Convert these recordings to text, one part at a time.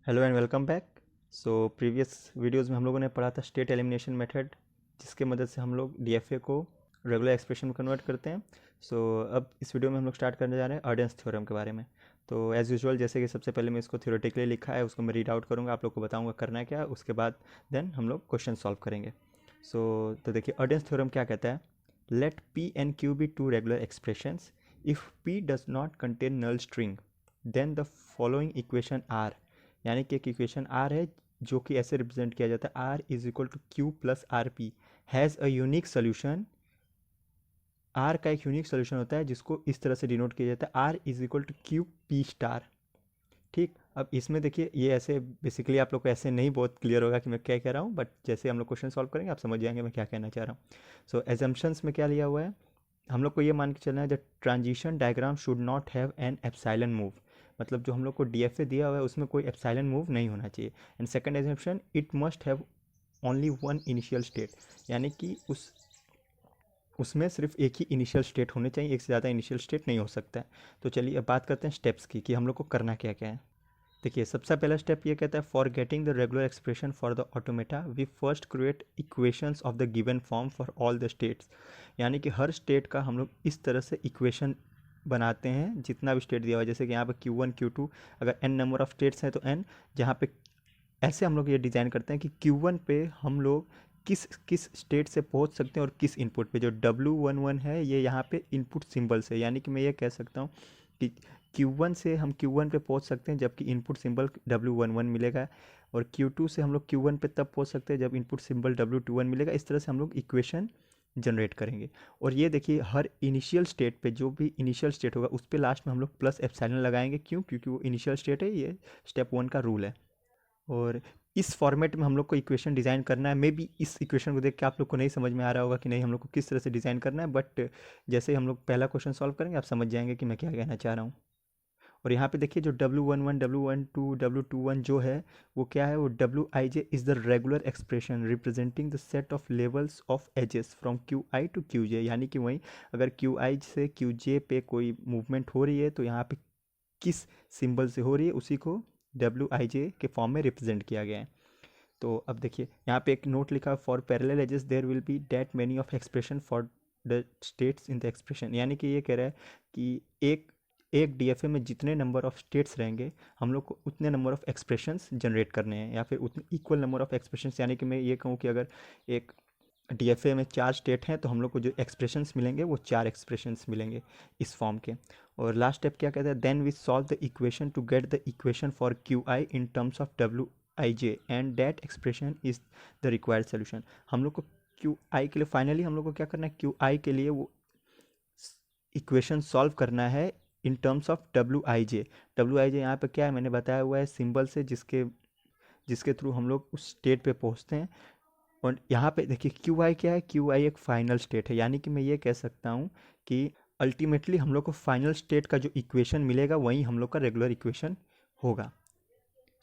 Hello and welcome back. So previous videos में हम लोगों ने पढ़ा था स्टेट एलिमिनेशन मेथड, जिसके मदद से हम लोग डीएफए को रेगुलर एक्सप्रेशन में कन्वर्ट करते हैं। अब इस वीडियो में हम लोग स्टार्ट करने जा रहे हैं ऑर्डिनेंस थ्योरम के बारे में। तो एज़ यूजुअल, जैसे कि सबसे पहले मैं इसको थ्योरेटिकली लिखा है उसको मैं रीड आउट करूँगा, आप लोग को बताऊँगा करना है क्या, उसके बाद देन हम लोग क्वेश्चन सॉल्व करेंगे। तो देखिए ऑर्डिनेंस थ्योरम क्या कहता है। Let P and Q be two regular expressions. If P does not contain null string then the following equation are, यानी कि एक इक्वेशन आर है जो कि ऐसे रिप्रेजेंट किया जाता है, R is equal to Q plus R P has a unique solution. R का एक यूनिक सोल्यूशन होता है जिसको इस तरह से डिनोट किया जाता है, R is equal to Q P star. ठीक, अब इसमें देखिए ये ऐसे बेसिकली आप लोग को ऐसे नहीं बहुत क्लियर होगा कि मैं क्या कह रहा हूँ, बट जैसे हम लोग क्वेश्चन सॉल्व करेंगे आप समझ जाएंगे मैं क्या कहना चाह रहा हूँ। एजम्पशंस में क्या लिया हुआ है, हम लोग को ये मान के चलना है the transition diagram should not have an epsilon move. मतलब जो हम लोग को डीएफए दिया हुआ है उसमें कोई एप्सिलॉन मूव नहीं होना चाहिए। And second assumption, it must have only one initial state, यानी कि उसमें सिर्फ एक ही इनिशियल स्टेट होने चाहिए, एक से ज़्यादा इनिशियल स्टेट नहीं हो सकता है। तो चलिए अब बात करते हैं स्टेप्स की कि हम लोग को करना क्या क्या है। देखिए सबसे पहला स्टेप ये कहता है, for getting the regular expression for the automata we first create equations of the given form for all the states. यानी कि हर स्टेट का हम लोग इस तरह से इक्वेशन बनाते हैं जितना भी स्टेट दिया हुआ है। जैसे कि यहाँ पे Q1 Q2, अगर n नंबर ऑफ स्टेट्स हैं तो n, जहाँ पे ऐसे हम लोग ये डिज़ाइन करते हैं कि Q1 पे हम लोग किस किस स्टेट से पहुंच सकते हैं और किस इनपुट पे। जो W11 है ये यहाँ पे इनपुट सिंबल से, यानी कि मैं ये कह सकता हूँ कि Q1 से हम Q1 पे पहुंच सकते हैं जबकि इनपुट सिंबल W11 मिलेगा, और Q2 से हम लोग Q1 पे तब पहुंच सकते हैं जब इनपुट सिंबल W21 मिलेगा। इस तरह से हम लोग इक्वेशन जनरेट करेंगे। और ये देखिए हर इनिशियल स्टेट पे जो भी इनिशियल स्टेट होगा उस पे लास्ट में हम लोग प्लस एप्सिलॉन लगाएंगे। क्यों? क्योंकि वो इनिशियल स्टेट है, ये स्टेप 1 का रूल है। और इस फॉर्मेट में हम लोग को इक्वेशन डिज़ाइन करना है। मे बी इस इक्वेशन को देख के आप लोग को नहीं समझ में आ रहा होगा कि नहीं हम लोग को किस तरह से डिज़ाइन करना है, बट जैसे ही हम लोग पहला क्वेश्चन सॉल्व करेंगे आप समझ जाएंगे कि मैं क्या कहना चाह रहा हूँ। और यहाँ पे देखिए जो W11 W12 W21 जो है वो क्या है, वो Wij is the regular expression representing the set of levels of edges from Qi to Qj। यानी कि वहीं अगर Qi से Qj पे कोई मूवमेंट हो रही है तो यहाँ पे किस सिंबल से हो रही है उसी को Wij के फॉर्म में रिप्रेजेंट किया गया है। तो अब देखिए यहाँ पे एक नोट लिखा, for parallel edges there will be that many of expression for the states in the expression. यानी कि ये कह रहा है कि एक एक डीएफए में जितने नंबर ऑफ स्टेट्स रहेंगे हम लोग को उतने नंबर ऑफ एक्सप्रेशंस जनरेट करने हैं, या फिर उतने इक्वल नंबर ऑफ एक्सप्रेशंस। यानी कि मैं ये कहूँ कि अगर एक डीएफए में 4 स्टेट हैं तो हम लोग को जो एक्सप्रेशंस मिलेंगे वो 4 एक्सप्रेशंस मिलेंगे इस फॉर्म के। और लास्ट स्टेप क्या कहता है, then we solve the equation to get the equation for Qi in terms of Wij and that expression is the required solution. हम लोग को Qi के लिए फाइनली हम लोग को क्या करना है, Qi के लिए वो इक्वेशन सॉल्व करना है इन टर्म्स ऑफ Wij यहाँ पे क्या है मैंने बताया हुआ है सिंबल से, जिसके जिसके थ्रू हम लोग उस स्टेट पे पहुँचते हैं। और यहाँ पे देखिए Qi क्या है, Qi एक फाइनल स्टेट है। यानी कि मैं ये कह सकता हूँ कि अल्टीमेटली हम लोग को फाइनल स्टेट का जो इक्वेशन मिलेगा वही हम लोग का रेगुलर इक्वेशन होगा,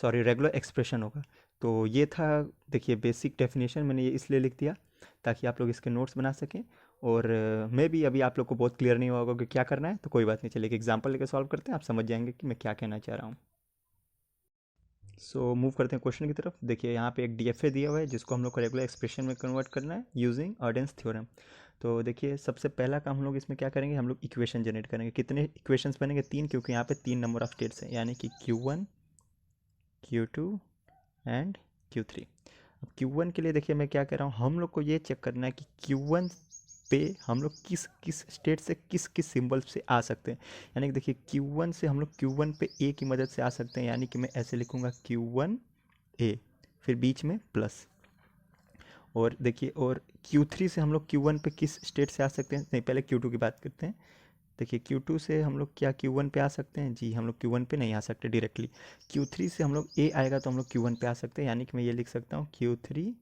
सॉरी रेगुलर एक्सप्रेशन होगा। तो ये था देखिए बेसिक डेफिनेशन, मैंने ये इसलिए लिख दिया ताकि आप लोग इसके नोट्स बना सकें। और मे बी अभी आप लोग को बहुत क्लियर नहीं होगा कि क्या करना है, तो कोई बात नहीं, चलिए एक एग्जाम्पल लेकर सॉल्व करते हैं, आप समझ जाएंगे कि मैं क्या कहना चाह रहा हूँ। मूव करते हैं क्वेश्चन की तरफ। देखिए यहाँ पे एक डीएफए दिया हुआ है जिसको हम लोग को रेगुलर एक्सप्रेशन में कन्वर्ट करना है यूजिंग ऑर्डिनेंस थ्योरम। तो देखिए सबसे पहला काम हम लोग इसमें क्या करेंगे, हम लोग इक्वेशन जनरेट करेंगे। कितने इक्वेशंस बनेंगे? 3, क्योंकि यहाँ पे 3 नंबर ऑफ स्टेट्स हैं, यानी कि Q1 Q2 एंड Q3। अब Q1 के लिए देखिए मैं क्या कह रहा हूँ, हम लोग को ये चेक करना है कि Q1 पे हम लोग किस किस स्टेट से किस किस सिंबल से आ सकते हैं। यानी कि देखिए Q1 से हम लोग Q1 पे A की मदद से आ सकते हैं, यानी कि मैं ऐसे लिखूँगा Q1 A, फिर बीच में प्लस। और देखिए और Q3 से हम लोग Q1 पे किस स्टेट से आ सकते हैं, नहीं पहले Q2 की बात करते हैं। देखिए Q2 से हम लोग क्या Q1 पे आ सकते हैं? जी हम लोग Q1 पे नहीं आ सकते डायरेक्टली। Q3 से हम लोग A आएगा तो हम लोग Q1 पे आ सकते हैं, यानी कि मैं ये लिख सकता हूँ Q3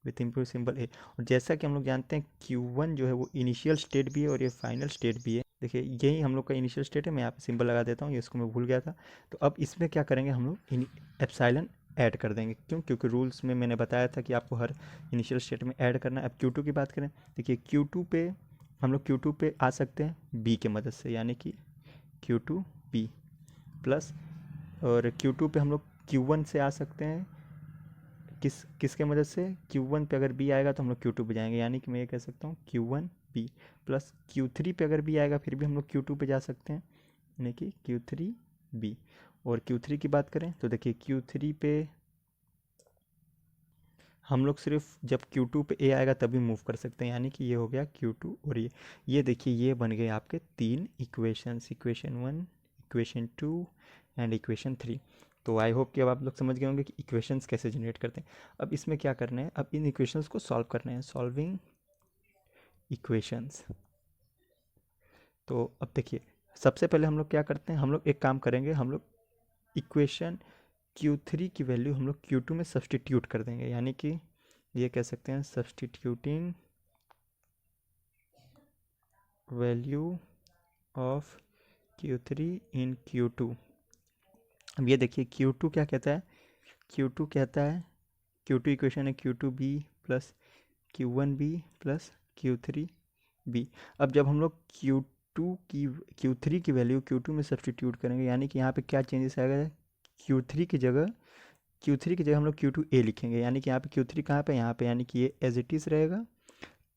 with improve symbol A। और जैसा कि हम लोग जानते हैं Q1 जो है वो इनिशियल स्टेट भी है और ये फाइनल स्टेट भी है। देखिए यही हम लोग का इनिशियल स्टेट है, मैं यहाँ पे सिंबल लगा देता हूँ, ये इसको मैं भूल गया था। तो अब इसमें क्या करेंगे, हम लोग एप्सिलॉन ऐड कर देंगे। क्यों? क्योंकि रूल्स में मैंने बताया था कि आपको हर इनिशियल स्टेट में ऐड करना है। अब Q2 की बात करें, देखिए Q2 पे हम लोग Q2 पे आ सकते हैं B के मदद से, यानी कि Q2 B प्लस। और Q2 पे हम लोग Q1 से आ सकते हैं, किसके मदद से, Q1 पे अगर B आएगा तो हम लोग Q2 पे जाएंगे, यानी कि मैं ये कह सकता हूँ Q1 B प्लस Q3 पे अगर B आएगा फिर भी हम लोग Q2 पे जा सकते हैं, यानी कि Q3 B। और Q3 की बात करें तो देखिए Q3 पे हम लोग सिर्फ जब Q2 पे A आएगा तभी मूव कर सकते हैं, यानी कि ये हो गया Q2 और ये देखिए ये बन गए आपके तीन equations, equation 1, equation 2 and equation 3। तो आई होप कि अब आप लोग समझ गए होंगे कि इक्वेशंस कैसे जनरेट करते हैं। अब इसमें क्या करना है, अब इन इक्वेशंस को सॉल्व करना है, सॉल्विंग इक्वेशंस। तो अब देखिए सबसे पहले हम लोग क्या करते हैं, हम लोग एक काम करेंगे, हम लोग इक्वेशन Q3 की वैल्यू हम लोग Q2 में सब्सटीट्यूट कर देंगे, यानी कि ये कह सकते हैं substituting value of Q3 in Q2। अब ये देखिए Q2 क्या कहता है, Q2 कहता है, Q2 इक्वेशन है Q2B plus Q1B plus Q3B। अब जब हम लोग Q3 की वैल्यू Q2 में सब्सटीट्यूट करेंगे, यानी कि यहाँ पे क्या चेंजेस आएगा, Q3 की जगह हम लोग Q2A लिखेंगे, यानी कि यहाँ पे Q3 कहाँ पे, यहाँ पे, यानी कि ये एज इट इज़ रहेगा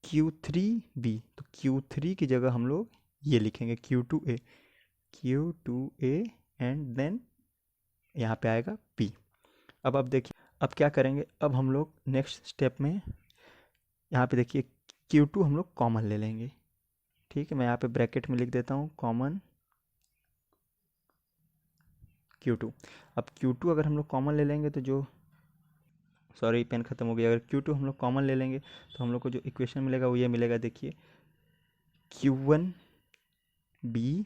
Q3B। तो Q3 की जगह हम लोग ये लिखेंगे Q2A एंड देन यहाँ पे आएगा P। अब देखिए अब क्या करेंगे, अब हम लोग नेक्स्ट स्टेप में यहाँ पे देखिए Q2 हम लोग कॉमन ले लेंगे, ठीक है, मैं यहाँ पे ब्रैकेट में लिख देता हूँ कॉमन Q2। अब Q2 अगर हम लोग कॉमन ले लेंगे तो जो, सॉरी पेन ख़त्म हो गया, अगर Q2 हम लोग कॉमन ले लेंगे तो हम लोग को जो इक्वेशन मिलेगा वो ये मिलेगा, देखिए Q1B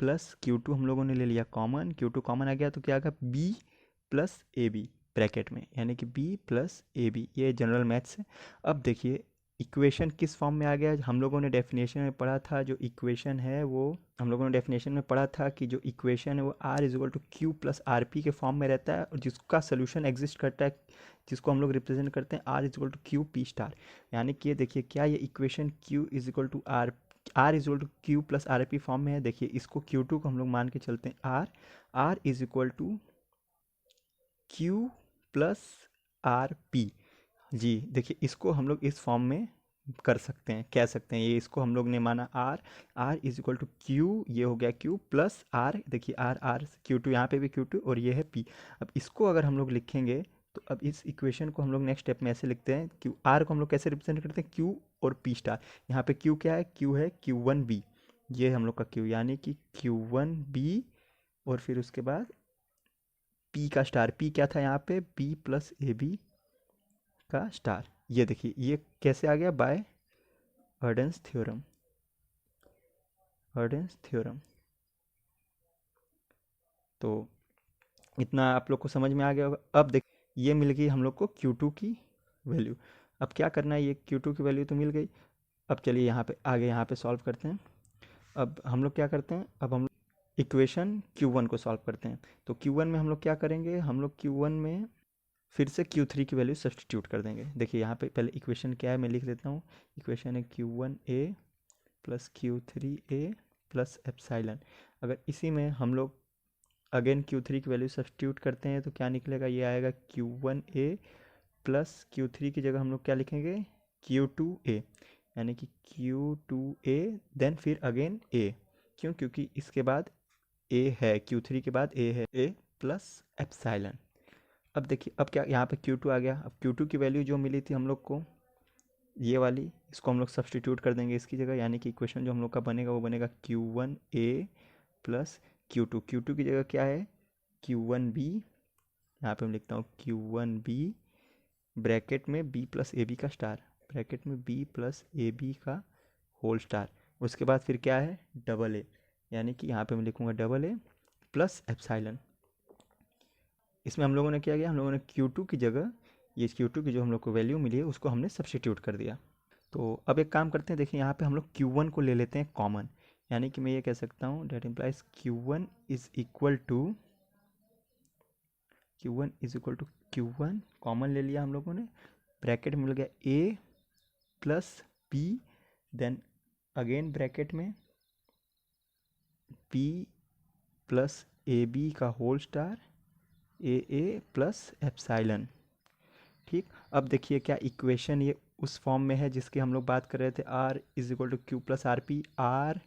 प्लस Q2 हम लोगों ने ले लिया कॉमन, Q2 कॉमन आ गया तो क्या आ गया B plus A B bracket में, यानी कि B प्लस ए बी, ये जनरल मैथ्स है। अब देखिए इक्वेशन किस फॉर्म में आ गया, हम लोगों ने डेफिनेशन में पढ़ा था, जो इक्वेशन है वो हम लोगों ने डेफिनेशन में पढ़ा था कि जो इक्वेशन है वो R is equal to Q plus R P के फॉर्म में रहता है, और जिसका सोल्यूशन एग्जिस्ट करता है, जिसको हम लोग रिप्रेजेंट करते हैं R is equal to Q P star. यानी कि ये देखिए क्या ये इक्वेशन Q is equal to R is equal to Q plus R P form में है। देखिए इसको Q2 को हम लोग मान के चलते हैं R is equal to Q plus R P. जी देखिए इसको हम लोग इस फॉर्म में कर सकते हैं, कह सकते हैं, ये इसको हम लोग ने माना R is equal to Q, ये हो गया क्यू प्लस आर, देखिए आर Q2, यहाँ पे भी Q2 और ये है P। अब इसको अगर हम लोग लिखेंगे तो अब इस इक्वेशन को हम लोग नेक्स्ट स्टेप में ऐसे लिखते हैं, क्यू आर को हम लोग कैसे रिप्रेजेंट करते हैं, Q और P स्टार। यहाँ पे Q क्या है, Q है Q1B, ये हम लोग का Q, यानी कि Q1B और फिर उसके बाद P का स्टार, P क्या था यहाँ पे, B प्लस ए बी का स्टार। ये देखिए ये कैसे आ गया, बाय अर्डेंस थ्योरम, अर्डेंस थ्योरम। तो इतना आप लोग को समझ में आ गया होगा। अब देखिए ये मिल गई हम लोग को Q2 की वैल्यू। अब क्या करना है, ये Q2 की वैल्यू तो मिल गई, अब चलिए यहाँ पे आगे यहाँ पे सॉल्व करते हैं। अब हम लोग क्या करते हैं, अब हम इक्वेशन Q1 को सॉल्व करते हैं। तो Q1 में हम लोग क्या करेंगे, हम लोग Q1 में फिर से Q3 की वैल्यू सब्सटीट्यूट कर देंगे। देखिए यहाँ पे पहले इक्वेशन क्या है मैं लिख देता हूँ, इक्वेशन है Q1A plus Q3A plus epsilon. अगर इसी में हम लोग अगेन Q3 की वैल्यू सब्सटीट्यूट करते हैं तो क्या निकलेगा, ये आएगा Q1A प्लस Q3 की जगह हम लोग क्या लिखेंगे, Q2A, यानी कि Q2A देन फिर अगेन A। क्यों, क्योंकि इसके बाद A है, Q3 के बाद A है, A प्लस एप्साइलन। अब देखिए अब क्या यहाँ पे Q2 आ गया, अब Q2 की वैल्यू जो मिली थी हम लोग को ये वाली, इसको हम लोग सब्सटीट्यूट कर देंगे इसकी जगह, यानी कि इक्वेशन जो हम लोग का बनेगा वो बनेगा Q1A प्लस Q2 की जगह क्या है Q1B, यहाँ पे मैं लिखता हूँ Q1B ब्रैकेट में B प्लस ए बी का स्टार, ब्रैकेट में B प्लस ए बी का होल स्टार। उसके बाद फिर क्या है डबल ए, यानी कि यहाँ पे मैं लिखूँगा डबल ए प्लस एप्साइलन। इसमें हम लोगों ने क्या किया, हम लोगों ने Q2 की जगह ये Q2 की जो हम लोग को वैल्यू मिली है उसको हमने सब्सटीट्यूट कर दिया। तो अब एक काम करते हैं, देखिए यहाँ पे हम लोग Q1 को ले लेते हैं कॉमन, यानी कि मैं ये कह सकता हूँ that implies Q1 is equal to Q1 common ले लिया हम लोगों ने, ब्रैकेट में मिल गया A plus B, then again bracket में P प्लस ए बी का whole star A plus epsilon. ठीक, अब देखिए क्या इक्वेशन ये उस फॉर्म में है जिसकी हम लोग बात कर रहे थे, R is equal to Q plus R P, R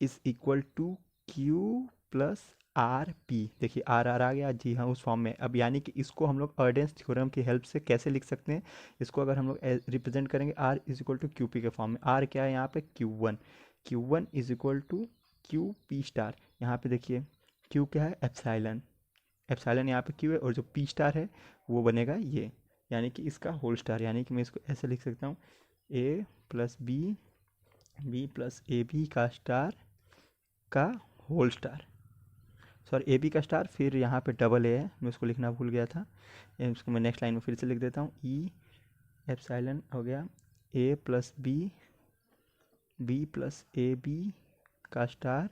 is equal to Q plus R P. देखिए आर आर आ गया जी हाँ उस फॉर्म में। अब यानी कि इसको हम लोग अर्डेंस थ्योरम की हेल्प से कैसे लिख सकते हैं, इसको अगर हम लोग रिप्रेजेंट करेंगे R is equal to Q P के फॉर्म में। आर क्या है यहाँ पे, Q one is equal to Q P star. यहाँ पे देखिए क्यू क्या है, एप्साइलन, एप्साइलन यहाँ पे क्यू है, और जो पी स्टार है वो बनेगा ये, यानी कि इसका होल स्टार। यानी कि मैं इसको ऐसे लिख सकता हूँ, A plus B plus A B का स्टार का whole star, sorry A B का स्टार, फिर यहाँ पे डबल ए है, मैं उसको लिखना भूल गया था, इसको मैं नेक्स्ट लाइन में फिर से लिख देता हूँ, ई एप्साइलन हो गया A plus B plus A B का स्टार,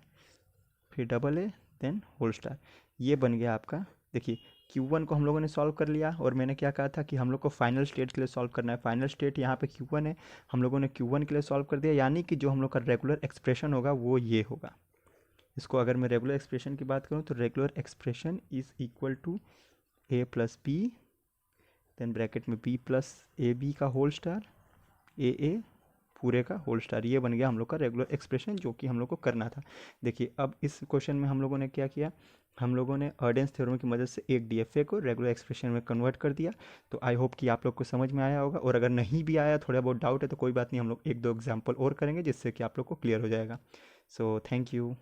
फिर double A, then whole star. ये बन गया आपका। देखिए Q1 को हम लोगों ने सॉल्व कर लिया, और मैंने क्या कहा था कि हम लोग को फाइनल स्टेट के लिए सॉल्व करना है। फाइनल स्टेट यहाँ पे Q1 है, हम लोगों ने Q1 के लिए सॉल्व कर दिया, यानी कि जो हम लोग का रेगुलर एक्सप्रेशन होगा वो ये होगा। इसको अगर मैं रेगुलर एक्सप्रेशन की बात करूँ तो regular expression is equal to A plus B, then bracket में बी प्लस ए बी का होल स्टार, ए पूरे का होल स्टार। ये बन गया हम लोग का रेगुलर एक्सप्रेशन जो कि हम लोग को करना था। देखिए अब इस क्वेश्चन में हम लोगों ने क्या किया, हम लोगों ने अर्डेंस थ्योरम की मदद से एक डीएफए को रेगुलर एक्सप्रेशन में कन्वर्ट कर दिया। तो आई होप कि आप लोग को समझ में आया होगा, और अगर नहीं भी आया, थोड़ा बहुत डाउट है, तो कोई बात नहीं, हम लोग एक दो एग्जाम्पल और करेंगे जिससे कि आप लोग को क्लियर हो जाएगा। So thank you.